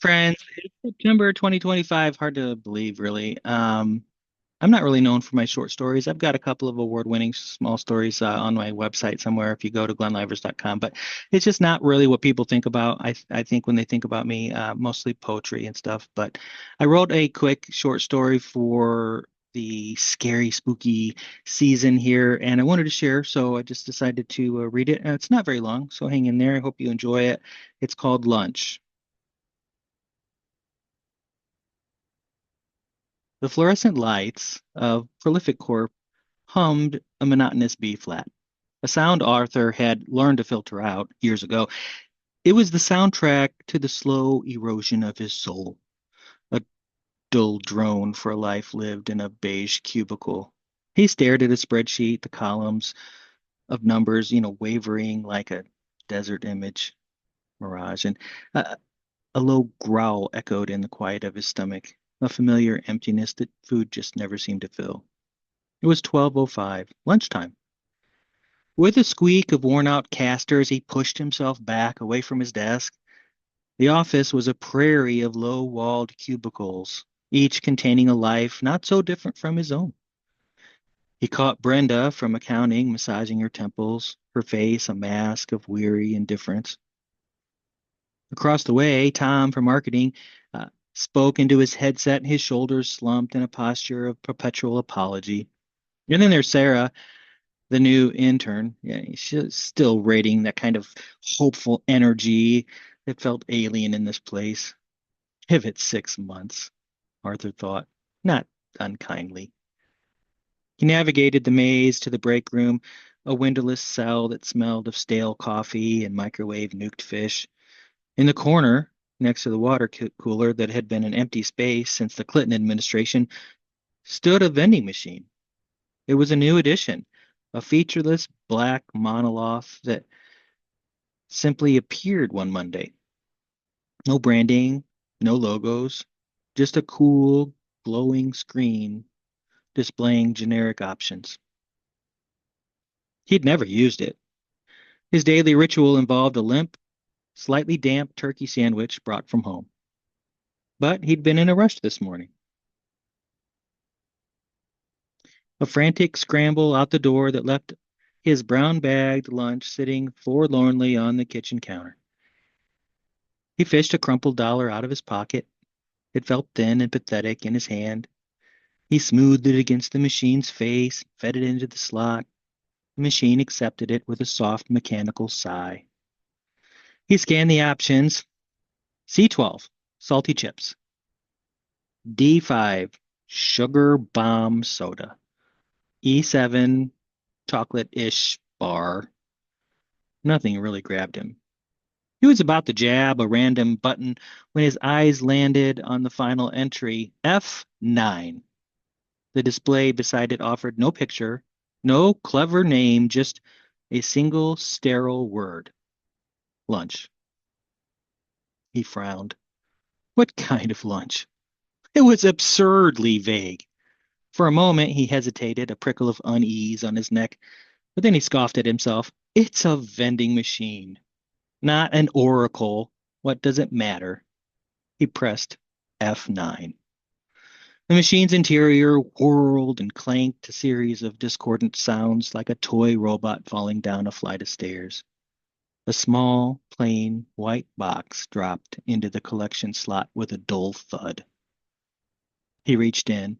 Friends, it's September 2025. Hard to believe, really. I'm not really known for my short stories. I've got a couple of award-winning small stories on my website somewhere if you go to glenlivers.com, but it's just not really what people think about. I think when they think about me, mostly poetry and stuff. But I wrote a quick short story for the scary, spooky season here, and I wanted to share, so I just decided to read it. And it's not very long, so hang in there. I hope you enjoy it. It's called Lunch. The fluorescent lights of Prolific Corp hummed a monotonous B flat, a sound Arthur had learned to filter out years ago. It was the soundtrack to the slow erosion of his soul, a dull drone for a life lived in a beige cubicle. He stared at a spreadsheet, the columns of numbers, wavering like a desert image mirage, and a, a low growl echoed in the quiet of his stomach, a familiar emptiness that food just never seemed to fill. It was 12:05, lunchtime. With a squeak of worn-out casters, he pushed himself back away from his desk. The office was a prairie of low-walled cubicles, each containing a life not so different from his own. He caught Brenda from accounting massaging her temples, her face a mask of weary indifference. Across the way, Tom from marketing spoke into his headset, his shoulders slumped in a posture of perpetual apology. And then there's Sarah, the new intern. Yeah, she's still radiating that kind of hopeful energy that felt alien in this place. Give it 6 months, Arthur thought, not unkindly. He navigated the maze to the break room, a windowless cell that smelled of stale coffee and microwave nuked fish. In the corner, next to the water cooler that had been an empty space since the Clinton administration, stood a vending machine. It was a new addition, a featureless black monolith that simply appeared one Monday. No branding, no logos, just a cool, glowing screen displaying generic options. He'd never used it. His daily ritual involved a limp, slightly damp turkey sandwich brought from home. But he'd been in a rush this morning. A frantic scramble out the door that left his brown bagged lunch sitting forlornly on the kitchen counter. He fished a crumpled dollar out of his pocket. It felt thin and pathetic in his hand. He smoothed it against the machine's face, fed it into the slot. The machine accepted it with a soft mechanical sigh. He scanned the options. C12, salty chips. D5, sugar bomb soda. E7, chocolate-ish bar. Nothing really grabbed him. He was about to jab a random button when his eyes landed on the final entry, F9. The display beside it offered no picture, no clever name, just a single sterile word. Lunch. He frowned. What kind of lunch? It was absurdly vague. For a moment he hesitated, a prickle of unease on his neck, but then he scoffed at himself. It's a vending machine, not an oracle. What does it matter? He pressed F9. The machine's interior whirled and clanked a series of discordant sounds like a toy robot falling down a flight of stairs. A small, plain, white box dropped into the collection slot with a dull thud. He reached in,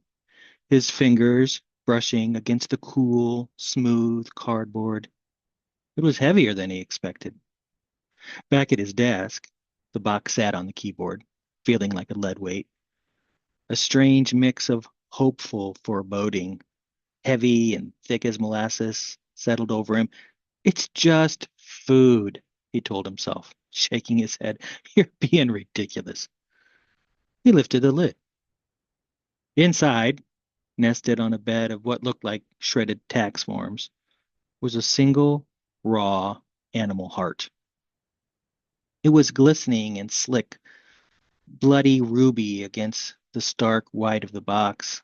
his fingers brushing against the cool, smooth cardboard. It was heavier than he expected. Back at his desk, the box sat on the keyboard, feeling like a lead weight. A strange mix of hopeful foreboding, heavy and thick as molasses, settled over him. It's just food, he told himself, shaking his head. You're being ridiculous. He lifted the lid. Inside, nested on a bed of what looked like shredded tax forms, was a single, raw animal heart. It was glistening and slick, bloody ruby against the stark white of the box.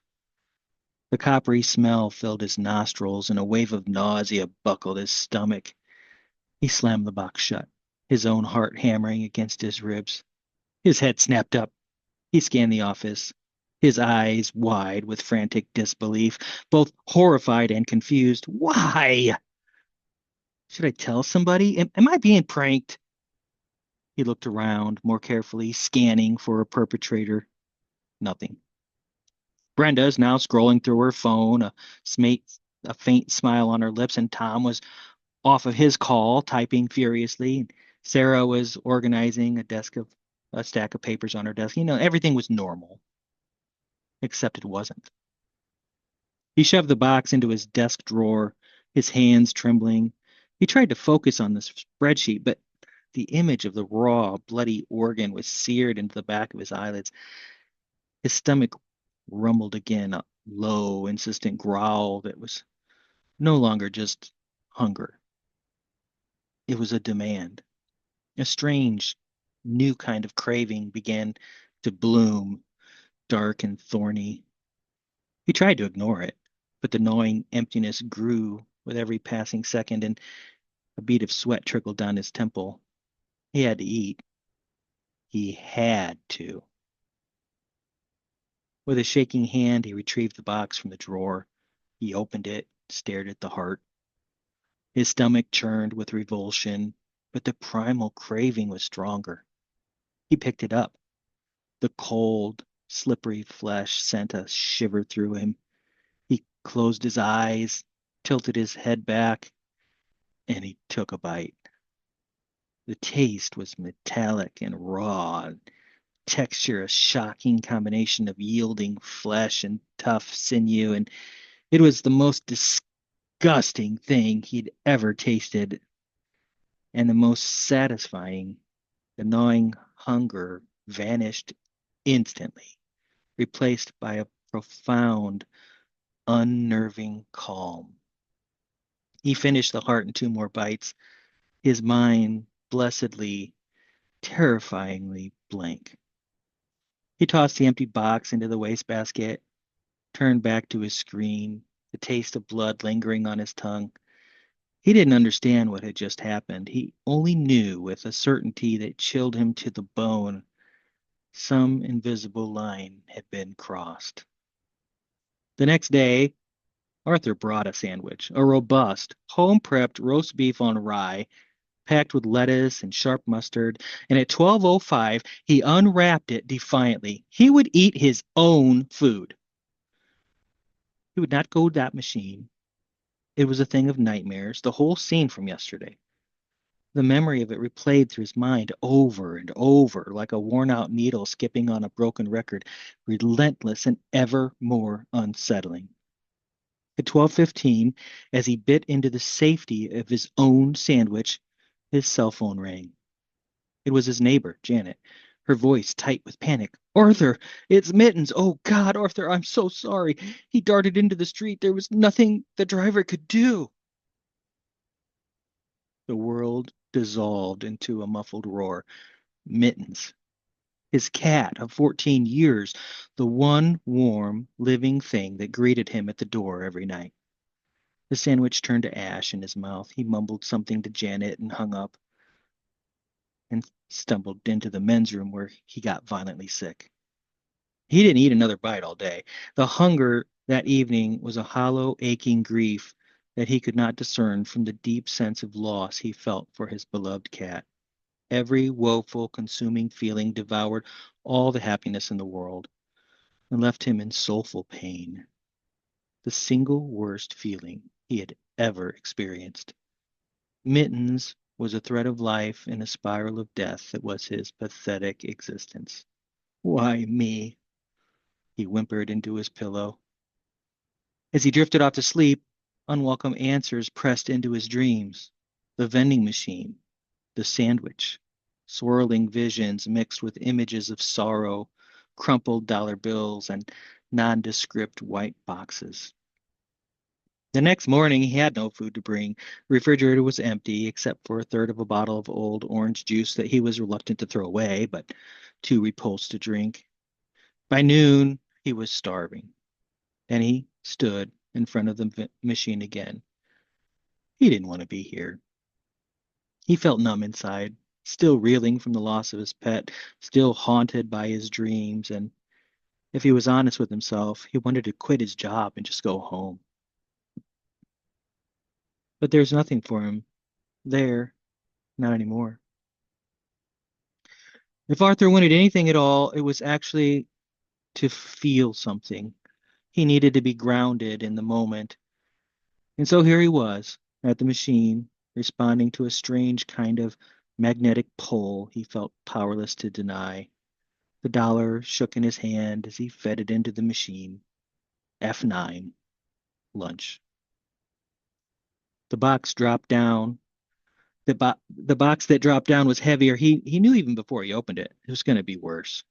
The coppery smell filled his nostrils, and a wave of nausea buckled his stomach. He slammed the box shut, his own heart hammering against his ribs. His head snapped up. He scanned the office, his eyes wide with frantic disbelief, both horrified and confused. Why? Should I tell somebody? Am I being pranked? He looked around more carefully, scanning for a perpetrator. Nothing. Brenda is now scrolling through her phone, a faint smile on her lips, and Tom was off of his call, typing furiously. Sarah was organizing a stack of papers on her desk. Everything was normal, except it wasn't. He shoved the box into his desk drawer, his hands trembling. He tried to focus on the spreadsheet, but the image of the raw, bloody organ was seared into the back of his eyelids. His stomach rumbled again, a low, insistent growl that was no longer just hunger. It was a demand. A strange, new kind of craving began to bloom, dark and thorny. He tried to ignore it, but the gnawing emptiness grew with every passing second, and a bead of sweat trickled down his temple. He had to eat. He had to. With a shaking hand, he retrieved the box from the drawer. He opened it, stared at the heart. His stomach churned with revulsion, but the primal craving was stronger. He picked it up. The cold, slippery flesh sent a shiver through him. He closed his eyes, tilted his head back, and he took a bite. The taste was metallic and raw, texture a shocking combination of yielding flesh and tough sinew, and it was the most disgusting thing he'd ever tasted, and the most satisfying. The gnawing hunger vanished instantly, replaced by a profound, unnerving calm. He finished the heart in two more bites, his mind blessedly, terrifyingly blank. He tossed the empty box into the wastebasket, turned back to his screen, the taste of blood lingering on his tongue. He didn't understand what had just happened. He only knew with a certainty that chilled him to the bone some invisible line had been crossed. The next day, Arthur brought a sandwich, a robust, home-prepped roast beef on rye, packed with lettuce and sharp mustard, and at 12:05 he unwrapped it defiantly. He would eat his own food. He would not go to that machine. It was a thing of nightmares, the whole scene from yesterday. The memory of it replayed through his mind over and over, like a worn-out needle skipping on a broken record, relentless and ever more unsettling. At 12:15, as he bit into the safety of his own sandwich, his cell phone rang. It was his neighbor, Janet, her voice tight with panic. Arthur, it's Mittens. Oh, God, Arthur, I'm so sorry. He darted into the street. There was nothing the driver could do. The world dissolved into a muffled roar. Mittens, his cat of 14 years, the one warm, living thing that greeted him at the door every night. The sandwich turned to ash in his mouth. He mumbled something to Janet and hung up and stumbled into the men's room where he got violently sick. He didn't eat another bite all day. The hunger that evening was a hollow, aching grief that he could not discern from the deep sense of loss he felt for his beloved cat. Every woeful, consuming feeling devoured all the happiness in the world and left him in soulful pain, the single worst feeling he had ever experienced. Mittens was a thread of life in a spiral of death that was his pathetic existence. Why me? He whimpered into his pillow. As he drifted off to sleep, unwelcome answers pressed into his dreams. The vending machine, the sandwich, swirling visions mixed with images of sorrow, crumpled dollar bills, and nondescript white boxes. The next morning, he had no food to bring. The refrigerator was empty, except for a third of a bottle of old orange juice that he was reluctant to throw away, but too repulsed to drink. By noon, he was starving. Then he stood in front of the machine again. He didn't want to be here. He felt numb inside. still reeling from the loss of his pet, still haunted by his dreams, and if he was honest with himself, he wanted to quit his job and just go home. But there's nothing for him there, not anymore. If Arthur wanted anything at all, it was actually to feel something. He needed to be grounded in the moment. And so here he was at the machine, responding to a strange kind of magnetic pull he felt powerless to deny. The dollar shook in his hand as he fed it into the machine. F9, lunch. The box dropped down. The box that dropped down was heavier. He knew even before he opened it, it was going to be worse.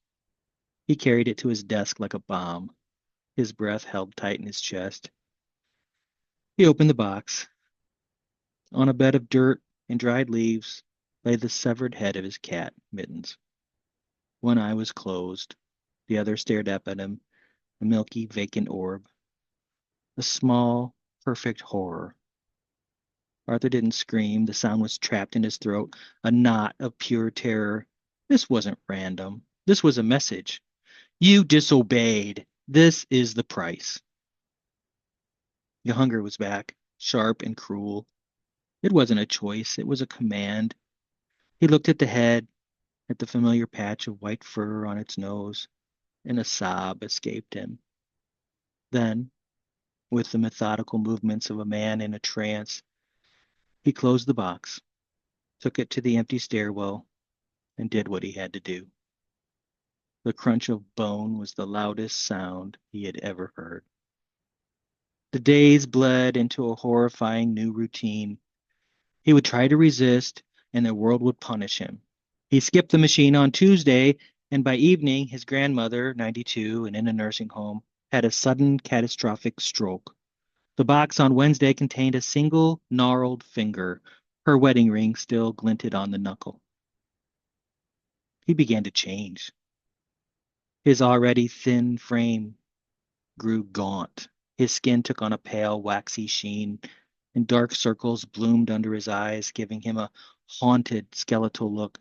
He carried it to his desk like a bomb, his breath held tight in his chest. He opened the box. On a bed of dirt and dried leaves lay the severed head of his cat, Mittens. One eye was closed. The other stared up at him, a milky, vacant orb. A small, perfect horror. Arthur didn't scream. The sound was trapped in his throat, a knot of pure terror. This wasn't random. This was a message. You disobeyed. This is the price. The hunger was back, sharp and cruel. It wasn't a choice, it was a command. He looked at the head, at the familiar patch of white fur on its nose, and a sob escaped him. Then, with the methodical movements of a man in a trance, he closed the box, took it to the empty stairwell, and did what he had to do. The crunch of bone was the loudest sound he had ever heard. The days bled into a horrifying new routine. He would try to resist, and the world would punish him. He skipped the machine on Tuesday, and by evening, his grandmother, 92 and in a nursing home, had a sudden catastrophic stroke. The box on Wednesday contained a single gnarled finger. Her wedding ring still glinted on the knuckle. He began to change. His already thin frame grew gaunt. His skin took on a pale, waxy sheen, and dark circles bloomed under his eyes, giving him a haunted, skeletal look.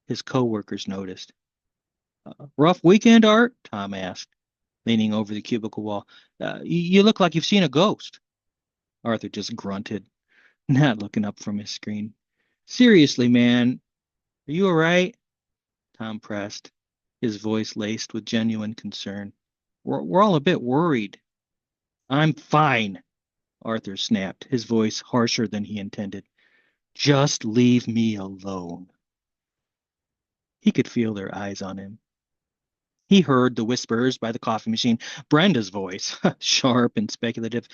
His co-workers noticed. Rough weekend, Art? Tom asked, leaning over the cubicle wall. You look like you've seen a ghost. Arthur just grunted, not looking up from his screen. Seriously, man, are you all right? Tom pressed, his voice laced with genuine concern. We're all a bit worried. I'm fine, Arthur snapped, his voice harsher than he intended. Just leave me alone. He could feel their eyes on him. He heard the whispers by the coffee machine. Brenda's voice, sharp and speculative.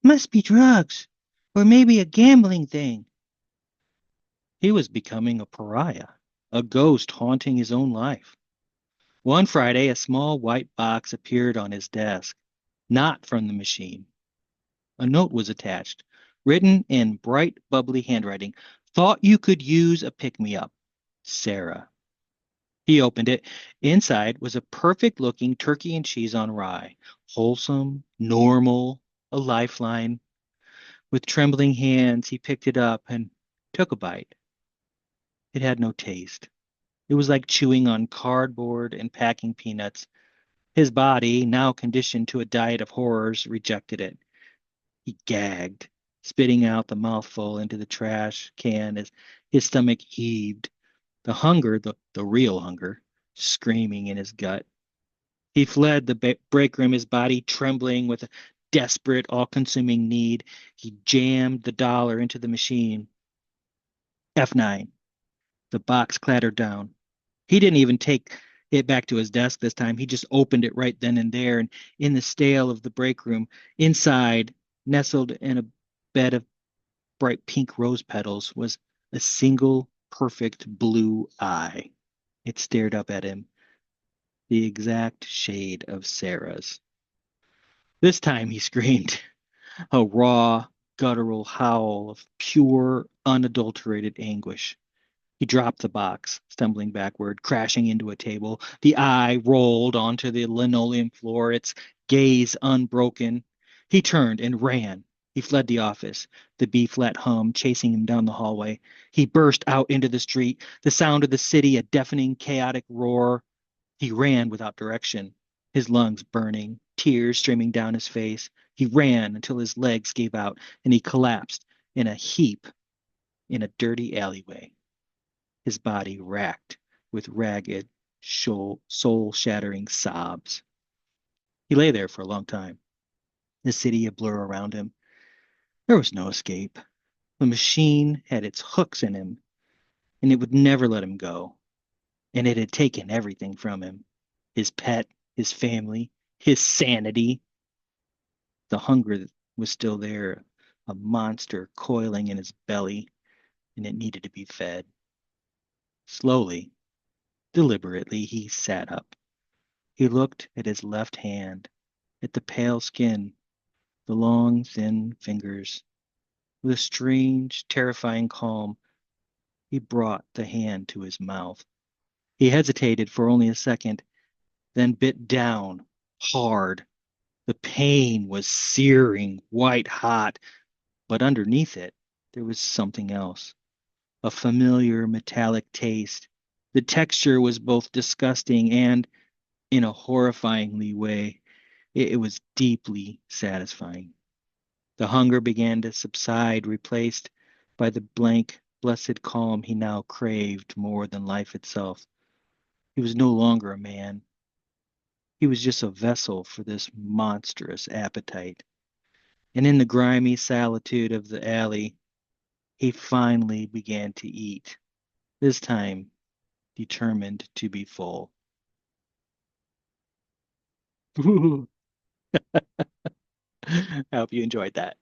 Must be drugs. Or maybe a gambling thing. He was becoming a pariah, a ghost haunting his own life. One Friday, a small white box appeared on his desk, not from the machine. A note was attached, written in bright, bubbly handwriting. Thought you could use a pick-me-up. Sarah. He opened it. Inside was a perfect-looking turkey and cheese on rye. Wholesome, normal, a lifeline. With trembling hands, he picked it up and took a bite. It had no taste. It was like chewing on cardboard and packing peanuts. His body, now conditioned to a diet of horrors, rejected it. He gagged, spitting out the mouthful into the trash can as his stomach heaved. The hunger, the real hunger, screaming in his gut. He fled the break room, his body trembling with a desperate, all-consuming need. He jammed the dollar into the machine. F9. The box clattered down. He didn't even take it back to his desk this time. He just opened it right then and there. And in the stale of the break room, inside, nestled in a bed of bright pink rose petals, was a single perfect blue eye. It stared up at him, the exact shade of Sarah's. This time he screamed, a raw, guttural howl of pure, unadulterated anguish. He dropped the box, stumbling backward, crashing into a table. The eye rolled onto the linoleum floor, its gaze unbroken. He turned and ran. He fled the office, the B flat hum chasing him down the hallway. He burst out into the street, the sound of the city a deafening, chaotic roar. He ran without direction, his lungs burning, tears streaming down his face. He ran until his legs gave out and he collapsed in a heap in a dirty alleyway, his body racked with ragged, soul shattering sobs. He lay there for a long time, the city a blur around him. There was no escape. The machine had its hooks in him, and it would never let him go. And it had taken everything from him: his pet, his family, his sanity. The hunger was still there, a monster coiling in his belly, and it needed to be fed. Slowly, deliberately, he sat up. He looked at his left hand, at the pale skin, the long, thin fingers. With a strange, terrifying calm, he brought the hand to his mouth. He hesitated for only a second, then bit down hard. The pain was searing, white hot, but underneath it, there was something else, a familiar metallic taste. The texture was both disgusting and, in a horrifyingly way, it was deeply satisfying. The hunger began to subside, replaced by the blank, blessed calm he now craved more than life itself. He was no longer a man. He was just a vessel for this monstrous appetite. And in the grimy solitude of the alley, he finally began to eat, this time determined to be full. I hope you enjoyed that.